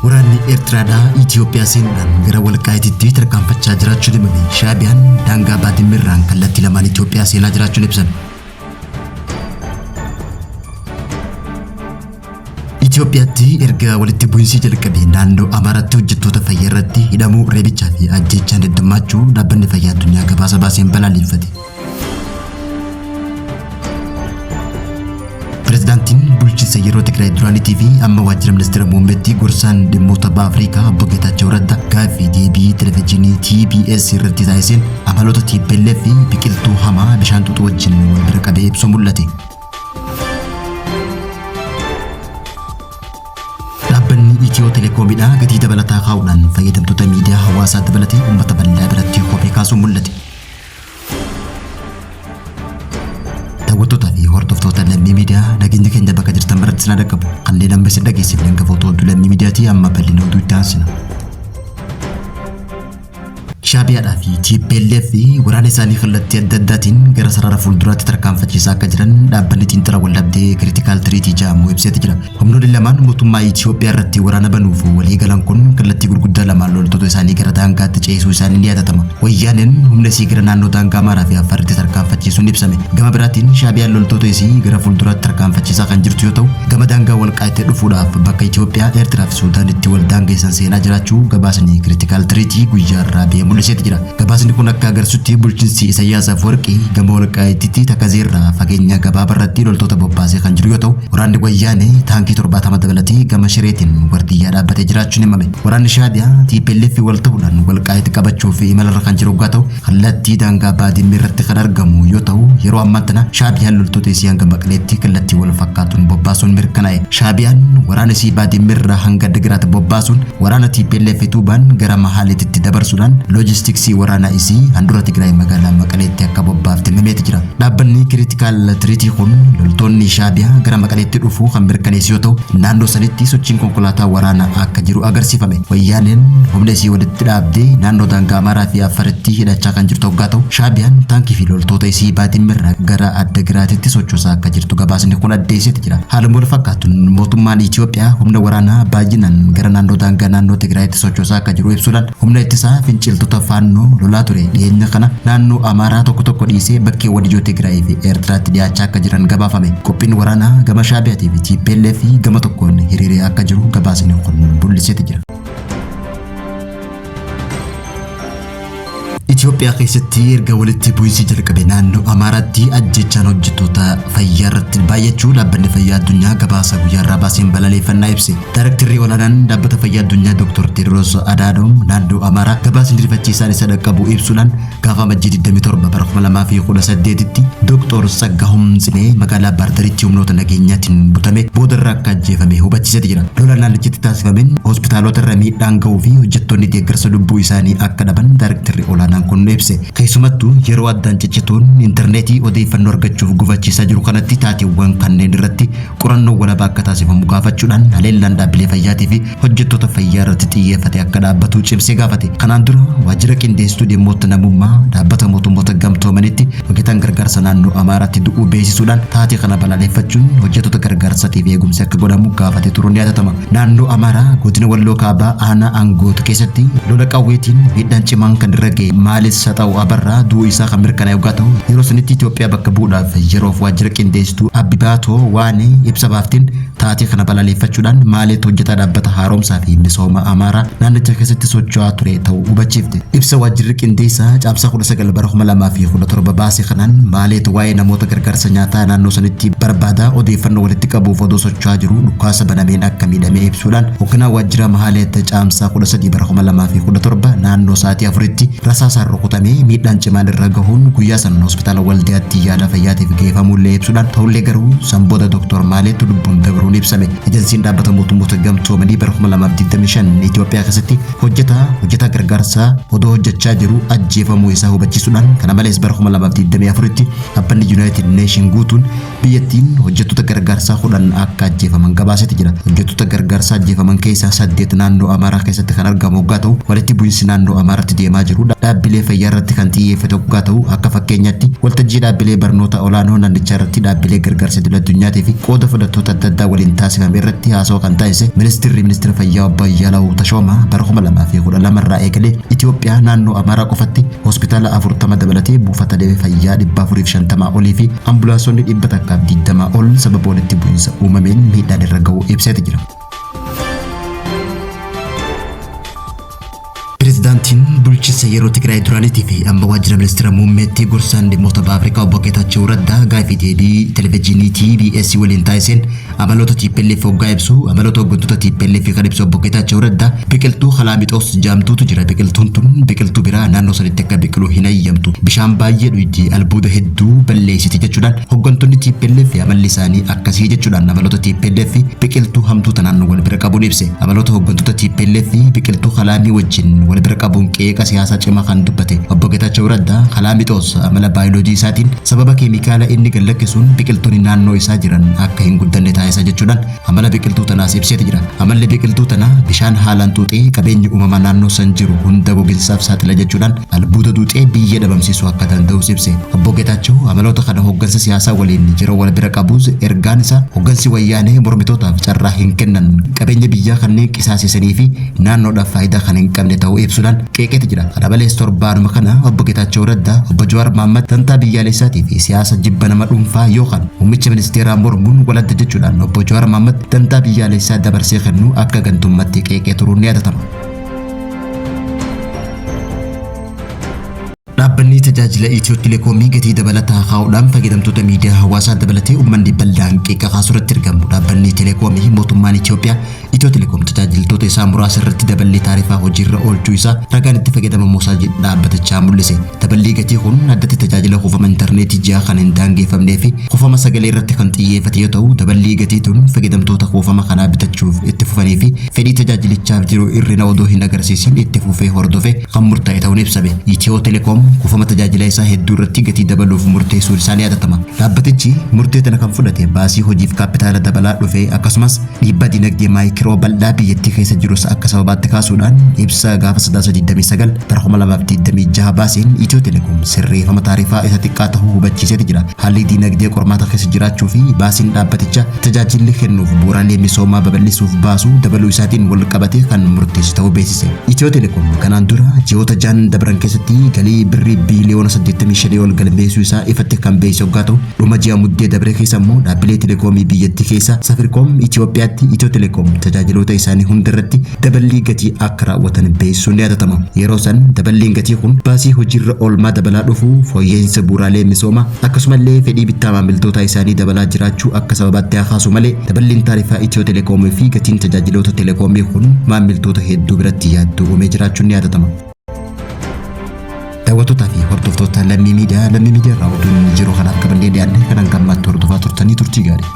Waraanni Eertiraadhaa Itoophiyaa seenuudhaan gara walqaa'iititti tarkaanfachaa jiraachuun himame. Shaabiyaan daangaa Baadimirraan kallattii lamaan Itoophiyaa seenaa jiraachuun ibsan. Itoophiyaatti erga walitti bu'iinsi jalqabee naannoo Amaaraatti hojjettoota fayyaa irratti hidhamuu, reebichaa fi ajjeechaan heddummachuu dhaabbanni fayyaa addunyaa gabaasa baaseen balaaleffate. Pireezidaantiin bulchiinsa yeroo Tigraay duraaniitii fi amma waajjira ministeera muummeetti gorsaan dhimmoota baha Afrikaa obbo Geetaachoo Raddaa gaaffii deebii televezyiinii TBS irratti taasiseen amaloota TPLF fi biqiltuu hamaa bishaan xuuxuu wajjin wal bira qabee ibsu mul'ate. Dhaabbanni Itiyoo Telekoomiidhaa gatii dabalataa kaa'uudhaan fayyadamtoota miidiyaa hawaasaa dabalatee uummata bal'aa biratti kophee kaasuu mul'ate. Daawwattoota fi hordoftoota lammii miidiyaa nageenya keenya bakka jirtan maratti sinaa dhaqqabu kanneen amma isin dhageessifne hangafoota oduu lammii miidiyaatii amma bal'ina oduu itti aansina. Shaabiyaadhaa fi TPLF waraana isaanii kallattii adda addaatiin gara sarara fuulduraatti tarkaanfachiisaa akka jiran dhaabbanni xiinxala waldhabdee Critical Treaty jedhamu ibseeti jira. Humnoonni lamaan mootummaa Itoophiyaa irratti waraana banuuf walii galan kun kallattii gurguddaa lamaan loltoota isaanii gara daangaatti ceesisuu isaanii ni yaadatama. Wayyaaneen humna isii gara naannoo daangaa Amaaraa fi Affaaritti tarkaanfachiisuun ibsame. Gama biraatiin Shaabiyaan loltoota isii gara fuulduraatti tarkaanfachiisaa kan jirtu yoo ta'u, gama daangaa walqaa'iitti dhufuudhaaf bakka Itoophiyaa, Eertiraa fi Suudaanitti wal daangeessan seenaa jiraachuu gabaasni Critical Treaty guyyaa irraa ba'ee mul'iseeti jira. Gabaasni kun akka agarsiisutti bulchiinsi Isaayyaas Afwerqii gama walqaa'iititti Takazeerraa fageenya gabaabaa irratti loltoota bobbaasee kan jiru yoo ta'u, waraanni wayyaanee taankii 70 dabalatee gama Shireetiin wardiyyaa dhaabbatee jiraachuun himame. Waraanni Shaabiyaa TPLF wal ta'uudhaan walqaa'iitti qabachuuf imalarra kan jiru yoo ta'u, kallattii daangaa Baadimee irratti kan argamu yoo ta'u, yeroo ammaa kana Shaabiyaan loltoota isii hanga Maqaleetti kallattii wal fakkaatuun bobbaasuun mirkanaa'e. Shaabiyaan waraana isii Baadimee irraa hanga Digiraatti bobbaasuun waraana TPLF tuubaan gara Mahaaleetitti dabarsuudhaan loojistiksii waraana isii handhuura Tigraay magaalaa Maqaleetti akka bobbaafte himameeti jira. Dhaabbanni Critical Treaty kun loltoonni Shaabiyaa gara Maqaleetti dhufuu kan mirkaneessu yoo ta'u, naannoo sanitti sochiin konkolaataa waraanaa akka jiru agarsiifame. Wayyaaneen humna isii walitti dhaabdee naannoo daangaa Amaaraa fi Affaaritti hidhachaa kan jirtu yoo ta'u, Shaabiyaan taankii fi loltoota isii Baadimirraa gara Adigiraatitti sochoosaa akka jirtu gabaasni kun addeesseeti jira. Haaluma wal fakkaatuun mootummaan Itoophiyaa humna waraanaa baay'inaan gara naannoo Tigraayitti sochoosaa akka jiru ibsuudhaan humna ittisaa finciltoota faannoo lolaa ture. Dhiyeenya kana naannoo Amaaraa tokko dhiisee bakkeewwan ijoo Tigraay fi Eertiraatti dhiyaachaa akka jiran gabaafame. Qophiin waraanaa gama Shaabiyaatii fi TPLF gama tokkoon hiriiree akka jiru gabaasni kun mul'iseeti jira. Itoophiyaa keessatti erga walitti bu'iinsi jalqabe naannoo Amaaraatti ajjechaan hojjettoota fayyaa irratti baay'achuu dhaabbanni fayyaa addunyaa gabaasa guyyaa irraa baaseen balaaleffannaa ibse. Daayirektarri olaanaan dhaabbata fayyaa addunyaa Dr. Tedros Adhanom naannoo Amaaraa gabaasni rifachiisaan isa dhaqqabu ibsuudhaan gaafa amajjii 27 bara 2018tti Dr. Tsaggahum Tsinee magaalaa Baardaritti humnoota nageenyaatiin butame boodarraa akka ajjeefame hubachiiseeti jira. Lola naannichitti taasifameen hospitaalota irra miidhaan ga'uu fi hojjettoonni deeggarsa lubbuu isaanii akka dhaban daayirektarri olaanaan kun ibse. Keessumattuu yeroo addaan ciccituun intarneetii odeeffannoo argachuuf gufachiisaa jiru kanatti taateewwan kanneen irratti qorannoo walabaa akka taasifamu gaafachuudhaan haleellaan dhaabbilee fayyaatii fi hojjettoota fayyaa irratti xiyyeeffate akka dhaabbatu cimsee gaafate. Kanaan dura waajjira qindeessituu dhimmoota namummaa dhaabbata mootummoota gamtoomanitti hojjetaan gargaarsa naannoo Amaaraatti du'uu beeksisuudhaan taatee kana balaaleffachuun hojjettoota gargaarsaatiif eegumsi akka godhamu gaafate turuun ni yaadatama. Naannoo Amaaraa godina Walloo Kaabaa aanaa Aangoot keessatti lola qawweetiin miidhaan cimaan kan irra ga'e Maalis Saxaw Abarraa du'uu isaa kan mirkanaa'e yoo ta'u, yeroo sanitti Itoophiyaa bakka bu'uudhaaf yeroof waajjira qindeessituu Abbibaatoo Waanee ibsa baafteen taatee kana balaaleffachuudhaan Maaleet hojjetaa dhaabbata haaromsaa fi misooma Amaaraa naannicha keessatti socho'aa ture ta'uu hubachiifte. Ibsa waajjirri qindeessaa caamsaa 19 bara 2017 baase kanaan Maaleet waa'ee namoota gargaarsa nyaataa naannoo sanitti barbaadaa odeeffannoo walitti qabuuf odoo socho'aa jiru dhukaasa banameen akka miidhame ibsuudhaan hoogganaa waajjira Maaleet caamsaa 13 bara 2017 naannoo sa'aatii 4tti rasaasaan rukutamee miidhaan cimaan irra gahuun guyyaa sana hospitaala Waldiyaatti yaala fayyaatiif geeffamullee ibsuudhaan ta'ullee garuu sanbooda Dr. Maaleet lubbuun dabruun ibsame. Ejensiin dhaabbata mootummoota gamtoomanii bara 2025 Itoophiyaa keessatti hojjetaa gargaarsaa odoo hojjechaa jiru ajjeefamuu isaa hubachiisuudhaan kana malees bara 2024tti dhaabbanni United Nation guutuun biyyattiin hojjettoota gargaarsaa 10 akka ajjeefaman gabaasetti jira. Hojjettoota gargaarsaa ajjeefaman keessaa 8 naannoo Amaaraa keessatti kan argamu waggaa ta'u walitti bu'iinsi naannoo Amaaraatti deemaa jiru dhaabbilee fayyaa irratti kan xiyyeeffate waggaa ta'u akka fakkeenyaatti waltajjii dhaabbilee barnoota olaanoo naannichaa irratti dhaabbilee gargaarsa idil addunyaatti fi qooda fudhattoota adda addaa waliin taasifame irratti haasawaa kan taasise ministeera fayyaa obbo Ayyaalaaw Tashoomaa bara 2012 irraa eegalee Itoophiyaa naannoo Amaaraa qofatti hospitaala 40 dabalatee buufataalee fayyaa 450 olii fi ambulaansonni 120 ol sababa walitti bu'iinsa uumameen miidhaan irra ga'uu ibseeti jira. Pireezidaantiin bulchiinsa yeroo Tigraay duraaniitii fi amma waajjira ministeera muummeetti gorsaan dhimmoota Afrikaa obbo Geetaachoo Raddaa gaaffii deebii televezyiinii TBS waliin taasiseen amaloota TPLF hoggaa ibsu amaloota hooggantoota TPLF kan ibsu obbo Geetaachoo Raddaa biqiltuu Halaamixoos jaamtuutu jira. Biqiltuun tun biqiltuu biraa naannoo sanitti akka biqilu hin hayyamtu. Bishaan baay'ee dhuydi albuuda hedduu balleessiti jechuudhaan hooggantoonni TPLF amalli isaanii akkasii jechuudhaan amaloota TPLF biqiltuu hamtuuta naannoo wal bira qabuun ibse. Amaloota hooggantoota TPLF biqiltuu Halaamii wajjin wal bira qabuun qeeqa siyaasaa cimaa kan dubbate obbo Geetaachoo Raddaa Halaamixoos amala baayoloojii isaatiin sababa keemikaala inni gallakkisuun biqiltoonni naannoo isaa jiran akka hin guddanne taasisa jechuudhaan amala biqiltuu tanaas ibseeti jira. Amalli biqiltuu tanaa bishaan haalaan xuuxee qabeenyi uumamaa naannoo san jiru hunda gogiinsaaf saaxila jechuudhaan albuuda xuuxee biyya dhabamsiisuu akka danda'us ibse. Obbo Geetaachoo amaloota kana hooggansa siyaasaa waliin yeroo wal bira qabuus ergaan isaa hooggansi wayyaanee mormitootaaf carraa hin kennan qabeenya biyyaa kanneen qisaasessanii fi naannoodhaaf faayidaa kan hin qabne ta'uu ibsuudhaan qeeqeeti jira. Kana malees torbaanuma kana obbo Geetaachoo Raddaa obbo Jawaar Mohaammed dantaa biyyaalessaatii fi siyaasa jibba nama dhuunfaa yookaan muummicha ministeeraa mormuun waladda jechuudhaan obbo Jawaar Mohaammed dantaa biyyaalessaa dabarsee kennuu akka gantummatti qeeqee turuun ni yaadatama. Dhaabbanni tajaajila Itiyoo Telekoomii gatii dabalataa kaa'uudhaan fayyadamtoota miidiyaa hawaasaa dabalatee uummanni bal'aan qeeqa kaasuurratti argamu. Dhaabbanni Telekoomii mootummaan Itoophiyaa Itiyoo Telekoom tajaajiltoota isaa muraasa irratti dabalii taarifaa hojiirra oolchuu isaa ragaan itti fayyadamamuu isaa dhaabbatichaa mul'ise. Daballii gatii kun addatti tajaajila kuufama intarneetii ji'a kan hin daangeffamnee fi kuufama sagalee irratti kan xiyyeeffate yoo ta'u daballii gatii tun fayyadamtoota kuufama kanaa bitachuuf itti fufanii fi fedhii tajaajilichaaf jiru hir'ina odoo hin agarsiisin itti fufee hordofe kan murtaa'e ta'uun ibsame. Itiyoo Telekoom kuufama tajaajila isaa hedduu irratti gatii dabaluuf murteessuun isaa ni yaadatama. Dhaabbatichi murtee tana kan fudhate baasii hojiif kaapitaala dabalaa dhufe akkasumas dhiibbaa dinagdee maayikiroo bal'aa biyyattii keessa jirus akka sababaatti kaasuudhaan ibsa gaafa 29 bara 2026 baaseen Itiyoo Telekoom sirreeffama taarifaa isa xiqqaa ta'uu hubachiisee jira. Haalli dinagdee qormaata keessa jiraachuu fi baasiin dhaabbatichaa tajaajilli kennuuf bu'uuraalee misoomaa babal'isuuf baasu dabaluu isaatiin wal qabatee kan murteessu ta'uu beeksise. Itiyoo Telekoom kanaan dura ji'oota 6 dabran keessatti galii birrii biliyoona 85 ol galmeessuu isaa ifatti kan beeksise waggaa ta'u dhuma ji'a muddee dabre keessa immoo dhaabbilee telekoomii biyyattii keessa Safarikoom Itoophiyaatti Itiyoo Telekoom tajaajiloota isaanii hunda irratti daballii gatii akka raawwatan beeksisuun ni yaadatama. Yeroo san daballiin gatii kun baasii hojiirra oolmaa dabalaa dhufuu fooyya'insa bu'uuraalee misoomaa akkasumallee fedhii bittaa maamiltoota isaanii dabalaa jiraachuu akka sababaatti kaasu malee daballiin taarifaa Itiyoo Telekoomii fi gatiin tajaajiloota telekoomii kun maamiltoota hedduu biratti yaaddoo uumee jiraachuun ni yaadatama. Daawwattoota fi hordoftoota lammii miidiyaa irraa oduun jiru kanaaf qabannee dhiyaanne kanan gammaatti hordofaa turtanii turtii gaarii.